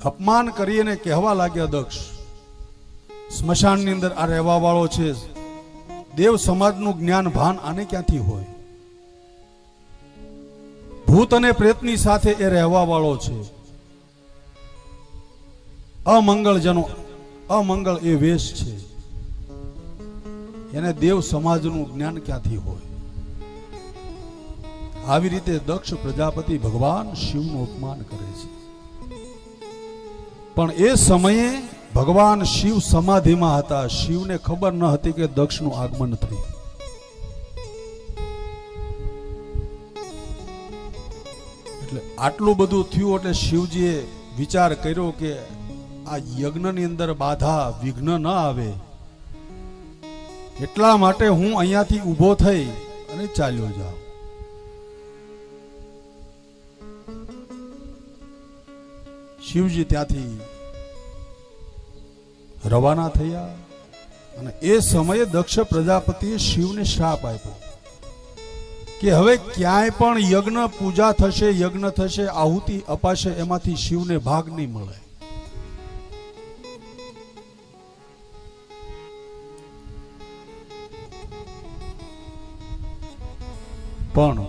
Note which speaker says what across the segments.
Speaker 1: અપમાન કરીને કહેવા લાગ્યા દક્ષ, સ્મશાનની અંદર આ રહેવા વાળો છે, દેવ સમાજનું જ્ઞાન ભાન આને ક્યાંથી હોય? ભૂત અને પ્રેતની સાથે એ રહેવા વાળો છે. અમંગળજનો અમંગળ એ વેશ છે, એને દેવ સમાજનું જ્ઞાન ક્યાંથી હોય? આવી રીતે દક્ષ પ્રજાપતિ ભગવાન શિવનું અપમાન કરે છે. પણ એ સમયે ભગવાન શિવ સમાધિમાં હતા. શિવને ખબર ન હતી કે દક્ષનું આગમન થયું. એટલે આટલું બધું થયું એટલે શિવજીએ વિચાર કર્યો કે આ યજ્ઞની અંદર બાધા વિઘ્ન ન આવે, એટલા માટે હું અહીંયાથી ઊભો થઈ અને ચાલ્યો જાઉં. શિવજી ત્યાંથી રવાના થયા અને એ સમયે દક્ષ પ્રજાપતિએ શિવને શ્રાપ આપ્યો કે હવે ક્યાંય પણ યજ્ઞ પૂજા થશે, યજ્ઞ થશે, આહુતિ અપાશે, એમાંથી શિવને ભાગ નહીં મળે. પણ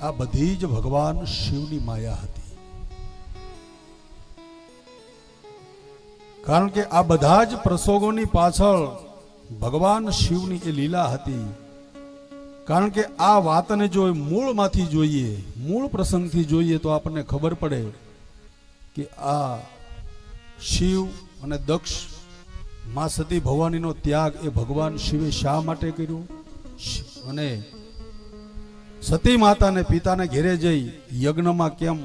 Speaker 1: આ બધી જ ભગવાન શિવની માયા હતી. કારણ કે આ બધા જ પ્રસંગોની પાછળ ભગવાન શિવની એ લીલા હતી. કારણ કે આ વાતને જો મૂળમાંથી જોઈએ, મૂળ પ્રસંગથી જોઈએ તો આપણને ખબર પડે કે આ શિવ અને દક્ષ માં સતી ભવાનીનો ત્યાગ એ ભગવાન શિવે શા માટે કર્યો અને સતી માતાને પિતાને ઘેરે જઈ યજ્ઞમાં કેમ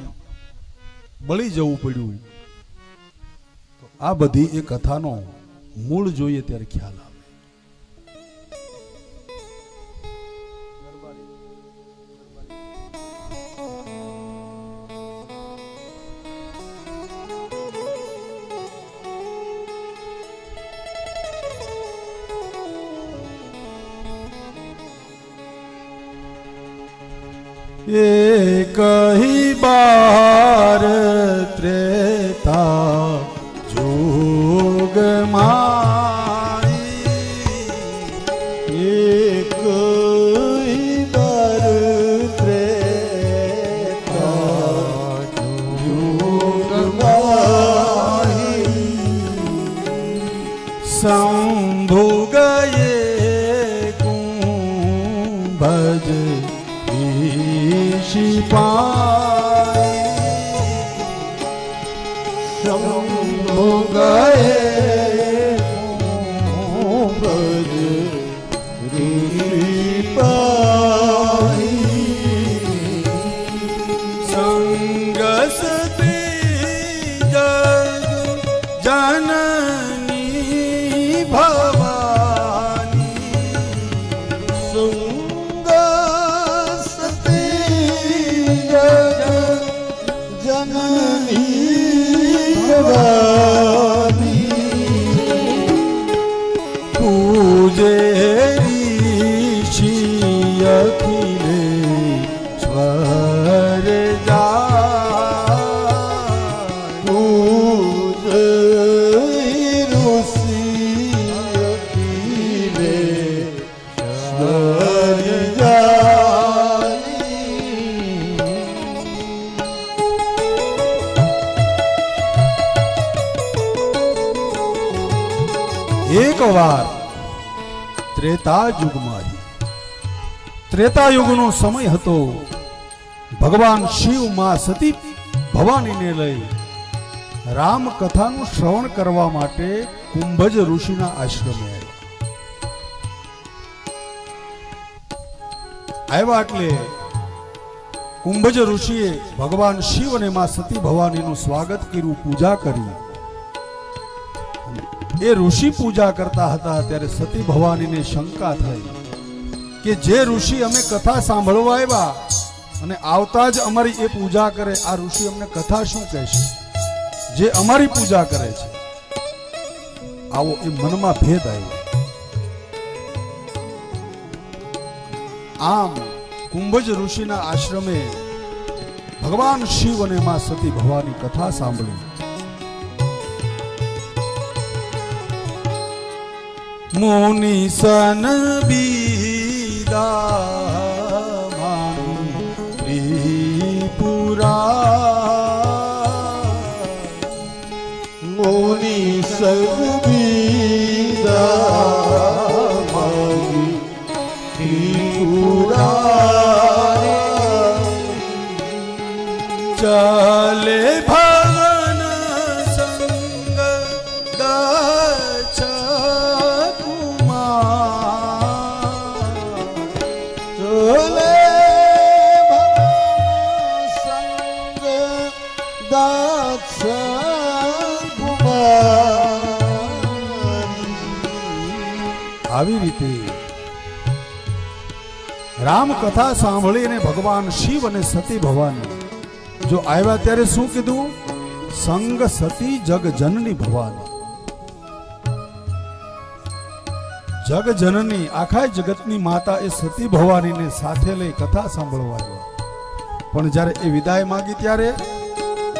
Speaker 1: બળી જવું પડ્યું, આ બધી એ કથાનો મૂળ જોઈએ ત્યારે ખ્યાલ આવે. एक ही बार त्रेता जोग मारी,
Speaker 2: एक ही बार त्रेता जोग मारी,
Speaker 1: शंभु गए कुंभज शिपाई,
Speaker 2: शंभु गए कुंभज ऋषिपाई,
Speaker 1: संग सती जग जननी भवानी,
Speaker 2: संग जननी भवानी,
Speaker 1: पूजे ऋषि अखिलेश्वर जाय,
Speaker 2: पूजे ऋषि अखिलेश्वर जाय.
Speaker 1: एक વાર ત્રેતા યુગમાં, ત્રેતા યુગનો સમય હતો. ભગવાન શિવ માં સતી ભવાનીને લઈ રામ કથાનું શ્રવણ કરવા માટે કુંભજ ઋષિના આશ્રમે આવ્યા. એટલે કુંભજ ઋષિએ ભગવાન શિવ અને માં સતી ભવાનીનું સ્વાગત કર્યું, પૂજા કરી. એ ઋષિ પૂજા કરતા હતા ત્યારે સતી ભવાનીને શંકા થઈ કે જે ઋષિ અમે કથા સાંભળવા આવ્યા અને આવતા જ અમારી એ પૂજા કરે, આ ઋષિ અમને કથા શું કહેશે જે અમારી પૂજા કરે છે? આવો એ મનમાં ભેદ આવ્યો. આમ કુંભજ ઋષિના આશ્રમે ભગવાન શિવ અને માં સતી ભવાની કથા સાંભળી. મુનિ સન બીદા માની ત્રિપુરા,
Speaker 2: મુનિ સગબીદા માની ત્રિપુરા,
Speaker 1: ચલે ભવન સંગ દક્ષ કુમાર,
Speaker 2: ચલે ભવન સંગ દક્ષ કુમારી.
Speaker 1: આવી રીતે રામ કથા સાંભળીને ભગવાન શિવ અને સતી ભવાની જો આવ્યા ત્યારે શું કીધું? સંગ સતી જગ જનની ભવાની. જગ જનની આખા જગતની માતા એ સતી ભવાનીને સાથે લઈ કથા સાંભળવા આવ્યા. પણ જ્યારે એ વિદાય માંગી ત્યારે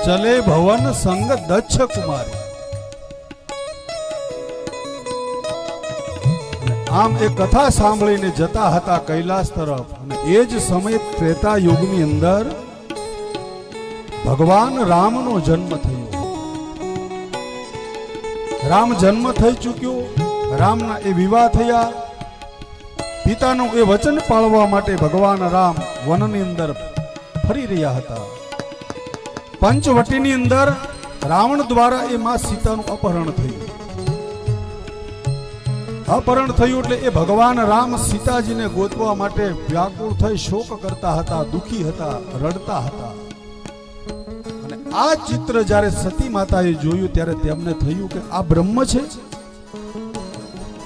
Speaker 1: ચલે ભવન સંગ દક્ષ કુમારી. આમ એ કથા સાંભળીને જતા હતા કૈલાસ તરફ. અને એ જ સમયે ત્રેતા યુગની અંદર ભગવાન રામનો જન્મ થયો. રામ જન્મ થઈ ચૂક્યો. રામના એ વિવાહ થયા. પિતાનું એ વચન પાળવા માટે ભગવાન રામ વનની અંદર ફરી રહ્યા હતા. પંચવટીની અંદર રાવણ દ્વારા એ માં સીતાનું અપહરણ થયું. અપહરણ થયું એટલે એ ભગવાન રામ સીતાજીને ગોતવા માટે વ્યાકુળ થઈ શોક કરતા હતા, દુખી હતા, રડતા હતા. અને આ ચિત્ર જ્યારે સતી માતાએ જોયું ત્યારે તેમને થયું કે આ બ્રહ્મ છે.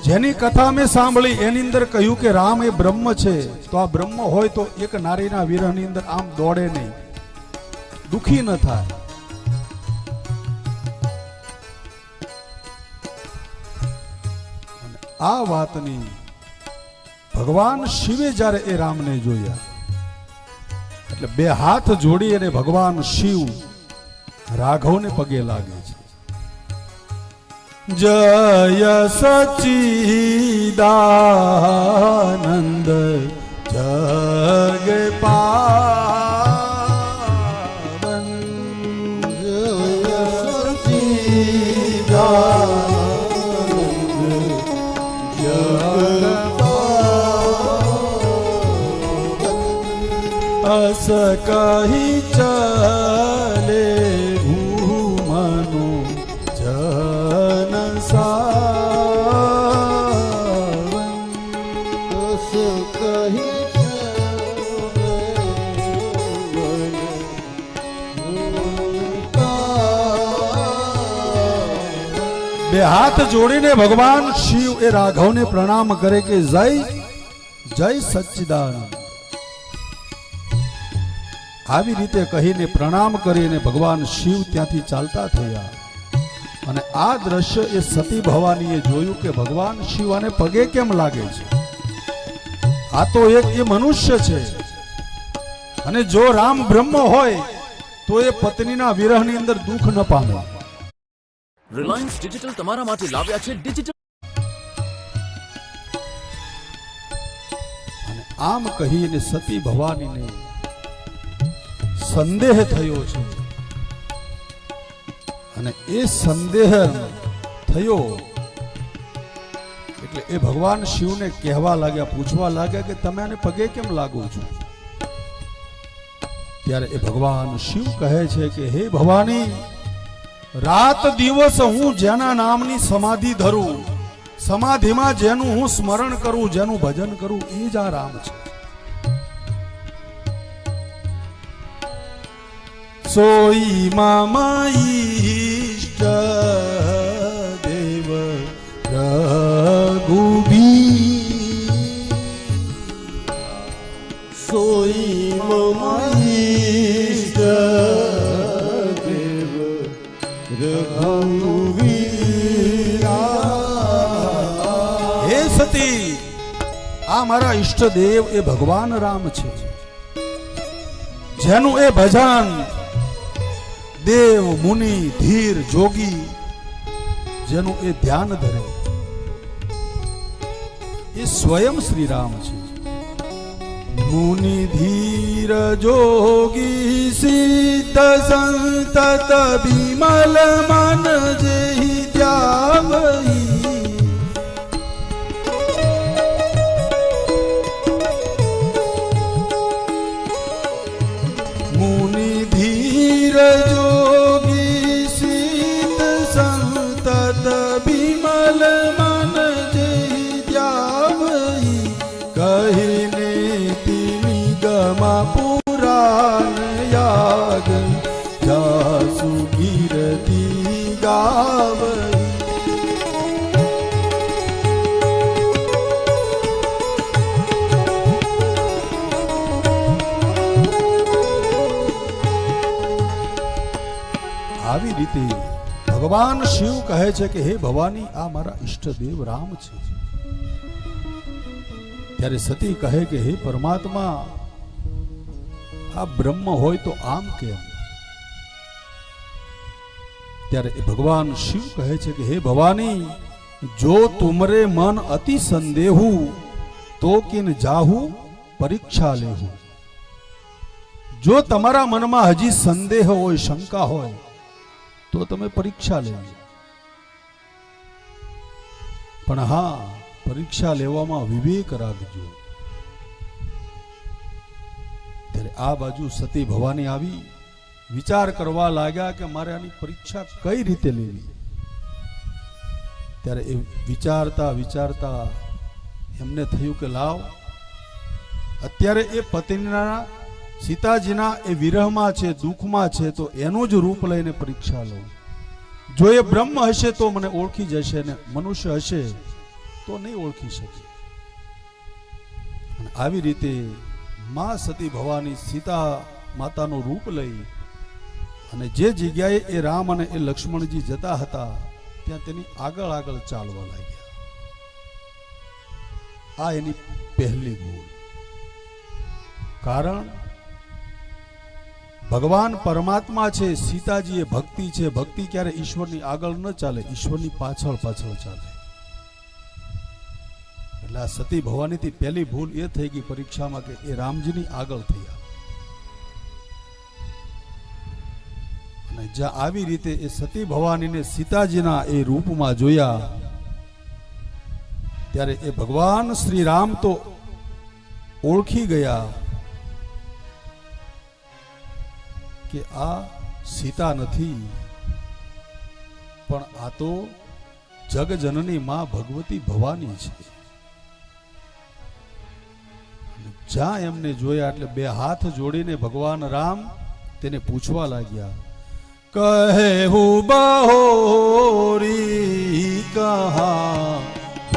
Speaker 1: જેની કથા મેં સાંભળી એની અંદર કહ્યું કે રામ એ બ્રહ્મ છે. તો આ બ્રહ્મ હોય તો એક નારીના વિરહની અંદર આમ દોડે નહીં, દુખી ન થાય. આ વાતની ભગવાન શિવે જ્યારે એ રામને જોયા એટલે બે હાથ જોડી અને ભગવાન શિવ રાઘવને પગે લાગે છે. જય સચ્ચિદાનંદ જગ પાવન,
Speaker 2: જય સચ્ચિદાનંદ જગ પાવન,
Speaker 1: અસ કહી ચલે ભૂમનો જન સાવન,
Speaker 2: અસ કહી
Speaker 1: બે હાથ જોડીને ભગવાન શિવ એ રાઘવને પ્રણામ કરે કે જય જય સચ્ચિદાનંદ. આવી રીતે કહીને પ્રણામ કરીને ભગવાન શિવ ત્યાંથી ચાલતા થયા. અને આ દ્રશ્ય એ સતી ભવાનીએ જોયું કે ભગવાન શિવ આને પગે કેમ લાગે છે? આ તો એક એ મનુષ્ય છે. અને જો રામ બ્રહ્મ હોય તો એ પત્નીના વિરહની અંદર દુઃખ ન પામે.
Speaker 3: રિલાયન્સ ડિજિટલ તમારા માટે લાવ્યા છે ડિજિટલ.
Speaker 1: અને આમ કહીને સતી ભવાનીને સંદેહ થયો છે. અને એ સંદેહ થયો એટલે એ ભગવાન શિવને કહેવા લાગ્યા, પૂછવા લાગ્યા કે તમે આને પગે કેમ લાગો છો? ત્યારે એ ભગવાન શિવ કહે છે કે હે ભવાની, રાત દિવસ હું જેના નામની સમાધિ ધરું, સમાધિમાં જેનું હું સ્મરણ કરું, જેનું ભજન કરું, એ જ આ રામ છે. સોઈ મા ઈષ્ટ દેવ રઘુબીર,
Speaker 2: સોઈ મમ ઈષ્ટ દેવ રઘુવીરા.
Speaker 1: હે સતી, આ મારા ઈષ્ટદેવ એ ભગવાન રામ છે. જેનું એ ભજન દેવ મુનિ ધીર જોગી જેનું એ ધ્યાન ધરે એ સ્વયં શ્રી રામ છે. મુનિ ધીર જોગી સિદ્ધ સંતત વિમલ મન જેહી ત્યાગઈ. મુનિ ધીર જોગી સિદ્ધ સંતત વિમલ મન જેહી ત્યાગઈ. કહીને તિની ગમા પુરાણ યાદ જાસુ ગીરતી ગાવઈ. આવી રીતે ભગવાન શિવ કહે છે કે હે ભવાની આ મારા ઈષ્ટદેવ રામ છે. ત્યારે સતી કહે કે હે પરમાત્મા આ બ્રહ્મ હોય તો આમ કેમ? ત્યારે એ ભગવાન શિવ કહે છે કે હે ભવાની જો તુમરે મન અતિ સંદેહુ તો કિન જાહુ પરીક્ષા લેહુ. જો તમારા મનમાં હજી સંદેહ હોય શંકા હોય તો તમે પરીક્ષા લેજો. પણ હા પરીક્ષા લેવામાં વિવેક રાખજો. ત્યારે આ બાજુ સતી ભવાની આવી વિચાર કરવા લાગ્યા કે મારે આની પરીક્ષા કઈ રીતે લેવી. ત્યારે એ વિચારતા વિચારતા એમને થયું કે લાવ અત્યારે એ પત્નીના સીતાજીના એ વિરહમાં છે દુઃખમાં છે તો એનું જ રૂપ લઈને પરીક્ષા લઉં. જો એ બ્રહ્મ હશે તો મને ઓળખી જશે ને મનુષ્ય હશે તો નહીં ઓળખી શકે. અને આવી રીતે માં સતી ભવાની સીતા માતાનું રૂપ લઈ અને જે જગ્યાએ એ રામ અને એ લક્ષ્મણજી જતા હતા ત્યાં તેની આગળ આગળ ચાલવા લાગ્યા. આ એની પહેલી ભૂલ. કારણ ભગવાન પરમાત્મા છે, સીતાજી એ ભક્તિ છે. ભક્તિ ક્યારે ઈશ્વરની આગળ ન ચાલે, ઈશ્વરની પાછળ પાછળ ચાલે. એટલે આ સતી ભવાનીથી પહેલી ભૂલ એ થઈ ગઈ પરીક્ષામાં કે એ રામજીની આગળ થયા. અને જ્યાં આવી રીતે એ સતી ભવાનીને સીતાજીના એ રૂપમાં જોયા ત્યારે એ ભગવાન શ્રી રામ તો ઓળખી ગયા કે આ સીતા નથી પણ આ તો જગજનની માં ભગવતી ભવાની છે. જ્યાં એમને જોયા એટલે બે હાથ જોડીને ભગવાન રામ તેને પૂછવા લાગ્યા, કહે હું બહોરી કહા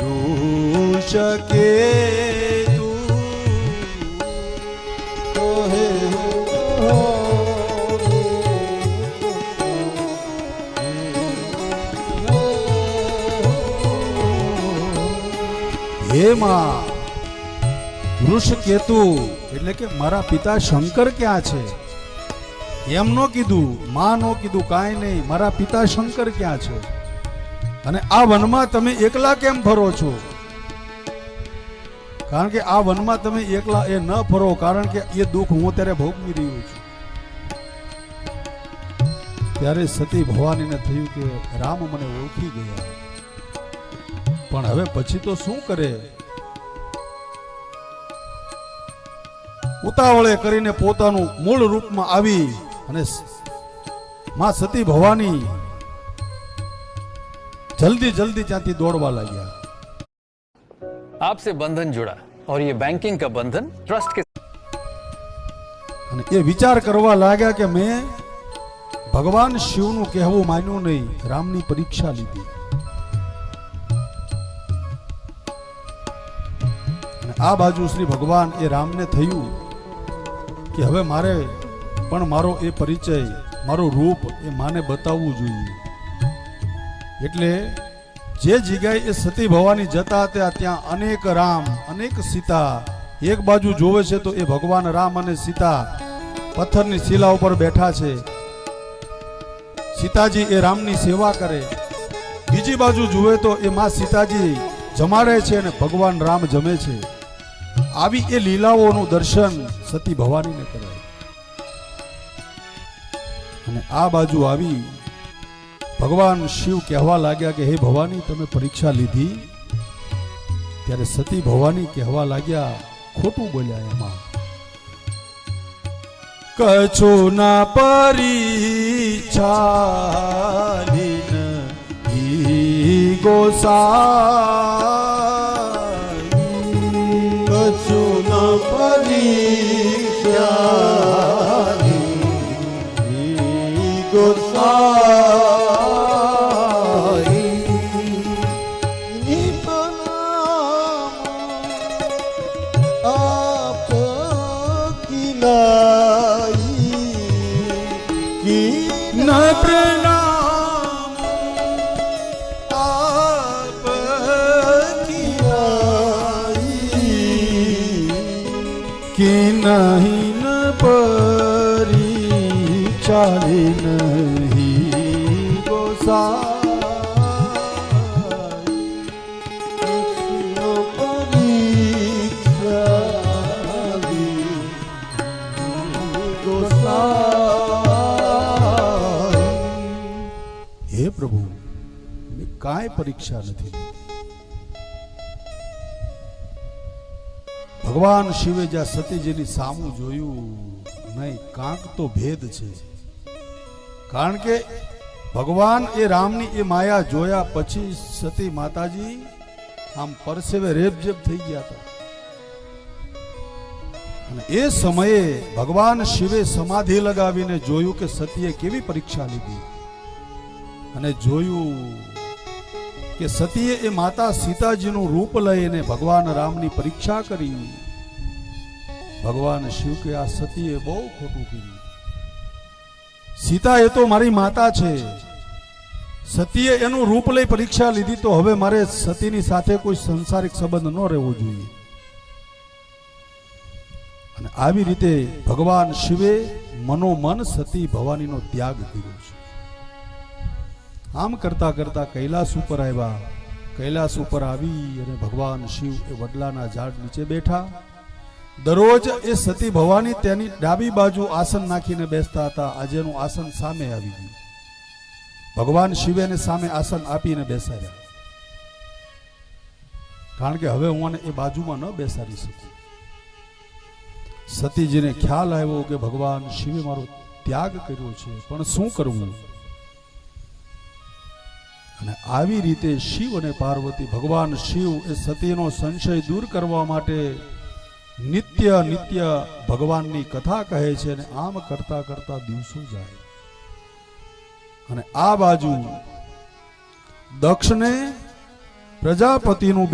Speaker 1: રૂષ કે તું, કહે હે માં વૃષકેતુ એટલે કે મારા પિતા શંકર ક્યાં છે? એમ નો કીધું, માં નો કીધું, કાંઈ નહીં, મારા પિતા શંકર ક્યાં છે? અને આ વનમાં તમે એકલા કેમ ફરો છો? કારણ કે આ વનમાં તમે એકલા એ ન ફરો, કારણ કે એ દુઃખ હું ત્યારે ભોગવી રહ્યો છું. ત્યારે સતી ભવાનીને થયું કે રામ મને ઓળખી ગયા, પણ હવે પછી તો શું કરે? ઉતાવળે કરીને પોતાનું મૂળ રૂપમાં આવી અને માં સતી ભવાની જલ્દી જલ્દી ત્યાંથી દોડવા લાગ્યા.
Speaker 4: आपसे बंधन जुड़ा और ये बैंकिंग का बंधन ट्रस्ट के
Speaker 1: અને એ વિચાર કરવા લાગ્યા કે મેં ભગવાન શિવનું કહેવું માન્યું નહીં, રામની પરીક્ષા લીધી. અને આ બાજુ શ્રી ભગવાન એ રામને થયું કે હવે મારે પણ મારો એ પરિચય, મારું રૂપ એ માને બતાવવું જોઈએ. એટલે જે જગ્યાએ એ સતી ભવાની જતા હતા ત્યાં અનેક રામ અનેક સીતા એક બાજુ જોવે છે તો એ ભગવાન રામ અને સીતા પથ્થરની શિલા ઉપર બેઠા છે. સીતાજી એ રામની સેવા કરે. બીજી બાજુ જુએ તો એ માં સીતાજી જમાડે છે અને ભગવાન રામ જમે છે. આવી એ લીલાઓનું દર્શન સતી ભવાનીને કરાય. અને આ બાજુ આવી ભગવાન શિવ કહેવા લાગ્યા કે હે ભવાની, તમે પરીક્ષા લીધી? ત્યારે સતી ભવાની કહેવા લાગ્યા, ખોટું બોલ્યા એમાં. કછુ ના પરીક્ષા લીન ઈ ગોસાઈ,
Speaker 2: કछु ન પરીક્ષા ગોસાઈ આપ કિનાઈ
Speaker 1: ન પ્રણામ આપ કે નહીં ન પરીક્ષા નહીં ગોસાઈ. હે પ્રભુ, મેં કાંઈ પરીક્ષા નથી લીધી. ભગવાન શિવે જ્યાં સતીજીની સામું જોયું, નહીં કાંક તો ભેદ છે. કારણ કે ભગવાન એ રામની એ માયા જોયા પછી સતી માતાજી આમ પરસેવે રેબઝેબ થઈ ગયા હતા. અને એ સમયે ભગવાન શિવે સમાધિ લગાવીને જોયું કે સતીએ કેવી પરીક્ષા લીધી. અને જોયું કે સતીએ એ માતા સીતાજીનું રૂપ લઈને ભગવાન રામની પરીક્ષા કરી. ભગવાન શિવ કે આ સતીએ બહુ ખોટું કર્યું. સીતા એ તો મારી માતા છે. સતીએ એનું રૂપ લઈ પરીક્ષા લીધી, તો હવે મારે સતીની સાથે કોઈ સંસારિક સંબંધ ન રહેવો જોઈએ. અને આવી રીતે ભગવાન શિવે મનોમન સતી ભવાનીનો ત્યાગ કર્યો છે. આમ કરતા કરતા કૈલાસ ઉપર આવ્યા. કૈલાસ ઉપર આવી અને ભગવાન શિવ એ વડલાના ઝાડ નીચે બેઠા. દરરોજ એ સતી ભવાની તેની ડાબી બાજુ આસન નાખીને બેસતા હતા. આજે એનું આસન સામે આવી ગયું. ભગવાન શિવે એને સામે આસન આપીને બેસાડ્યા. કારણ કે હવે હું આને એ બાજુમાં ન બેસાડી શકું. સતીજીને ખ્યાલ આવ્યો કે ભગવાન શિવે મારો ત્યાગ કર્યો છે, પણ શું કરવું? અને આવી રીતે શિવ અને પાર્વતી, ભગવાન શિવ એ સતીનો સંશય દૂર કરવા માટે નિત્ય નિત્ય ભગવાનની કથા કહે છે. અને આમ કરતા કરતા દિવસો જાય. અને આ બાજુ દક્ષને પ્રજાપતિનું